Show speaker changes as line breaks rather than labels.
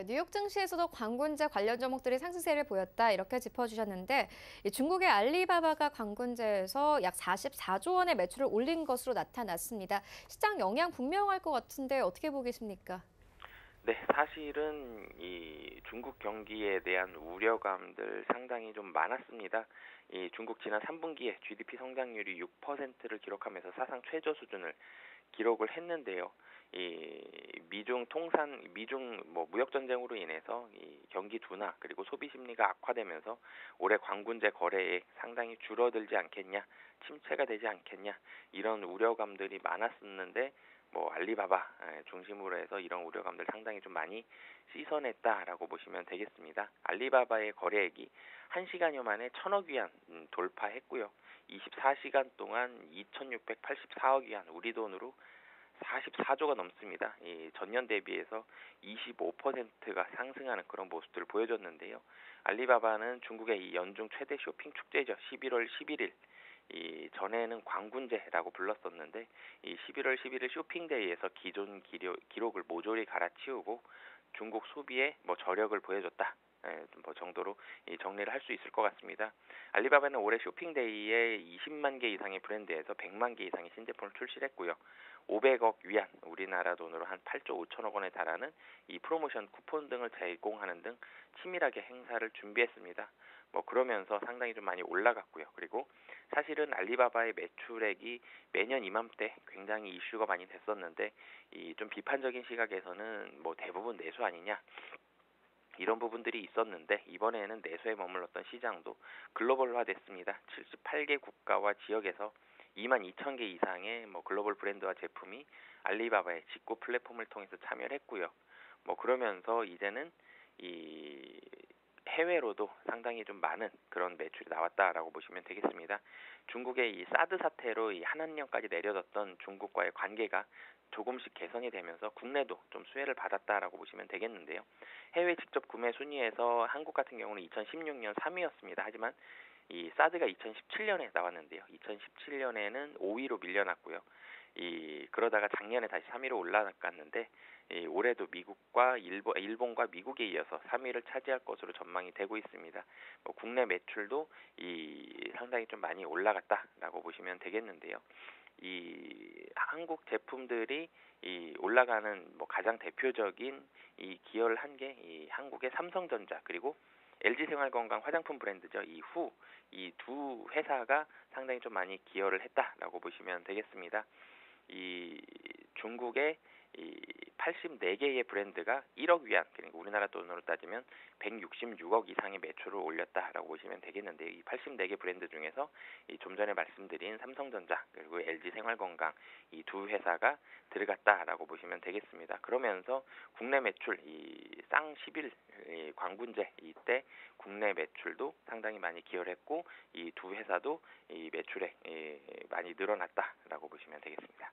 네, 뉴욕 증시에서도 광군제 관련 종목들이 상승세를 보였다 이렇게 짚어주셨는데 이 중국의 알리바바가 광군제에서 약 44조 원의 매출을 올린 것으로 나타났습니다. 시장 영향 분명할 것 같은데 어떻게 보고 계십니까?
네, 사실은 이 중국 경기에 대한 우려감들 상당히 좀 많았습니다. 이 중국 지난 3분기에 GDP 성장률이 6%를 기록하면서 사상 최저 수준을 기록을 했는데요. 이 미중 무역 전쟁으로 인해서 이 경기 둔화 그리고 소비 심리가 악화되면서 올해 광군제 거래액 상당히 줄어들지 않겠냐, 침체가 되지 않겠냐 이런 우려감들이 많았었는데 알리바바 중심으로 해서 이런 우려감들 상당히 좀 많이 씻어냈다라고 보시면 되겠습니다. 알리바바의 거래액이 1시간여 만에 1,000억 위안 돌파했고요. 24시간 동안 2,684억 위안, 우리 돈으로 44조가 넘습니다. 이 전년 대비해서 25%가 상승하는 그런 모습들을 보여줬는데요. 알리바바는 중국의 이 연중 최대 쇼핑 축제죠. 11월 11일. 이 전에는 광군제라고 불렀었는데 이 11월 11일 쇼핑데이에서 기존 기록을 모조리 갈아치우고 중국 소비에 저력을 보여줬다. 정도로 이 정리를 할 수 있을 것 같습니다. 알리바바는 올해 쇼핑데이에 20만 개 이상의 브랜드에서 100만 개 이상의 신제품을 출시했고요. 500억 위안, 우리나라 돈으로 한 8조 5천억 원에 달하는 이 프로모션 쿠폰 등을 제공하는 등 치밀하게 행사를 준비했습니다. 그러면서 상당히 좀 많이 올라갔고요. 그리고 사실은 알리바바의 매출액이 매년 이맘때 굉장히 이슈가 많이 됐었는데 이 좀 비판적인 시각에서는 대부분 내수 아니냐 이런 부분들이 있었는데 이번에는 내수에 머물렀던 시장도 글로벌화됐습니다. 78개 국가와 지역에서 2만 2천 개 이상의 글로벌 브랜드와 제품이 알리바바의 직구 플랫폼을 통해서 참여를 했고요. 그러면서 이제는 이 해외로도 상당히 좀 많은 그런 매출이 나왔다라고 보시면 되겠습니다. 중국의 이 사드 사태로 이 한한령까지 내려졌던 중국과의 관계가 조금씩 개선이 되면서 국내도 좀 수혜를 받았다라고 보시면 되겠는데요. 해외 직접 구매 순위에서 한국 같은 경우는 2016년 3위였습니다. 하지만 이 사드가 2017년에 나왔는데요. 2017년에는 5위로 밀려났고요. 그러다가 작년에 다시 3위로 올라갔는데 올해도 미국과 일본과 미국에 이어서 3위를 차지할 것으로 전망이 되고 있습니다. 국내 매출도 상당히 좀 많이 올라갔다라고 보시면 되겠는데요. 이 한국 제품들이 올라가는 가장 대표적인 기여를 한 게 이 한국의 삼성전자 그리고 LG생활건강 화장품 브랜드죠. 이 두 회사가 상당히 좀 많이 기여를 했다라고 보시면 되겠습니다. 이 중국의 이 84개의 브랜드가 1억 위안, 그러니까 우리나라 돈으로 따지면 166억 이상의 매출을 올렸다라고 보시면 되겠는데요. 이 84개 브랜드 중에서 좀 전에 말씀드린 삼성전자 그리고 LG생활건강 이 두 회사가 들어갔다라고 보시면 되겠습니다. 그러면서 국내 매출 쌍 10일 광군제 이때 국내 매출도 상당히 많이 기여를 했고 이 두 회사도 이 매출에 많이 늘어났다라고 보시면 되겠습니다.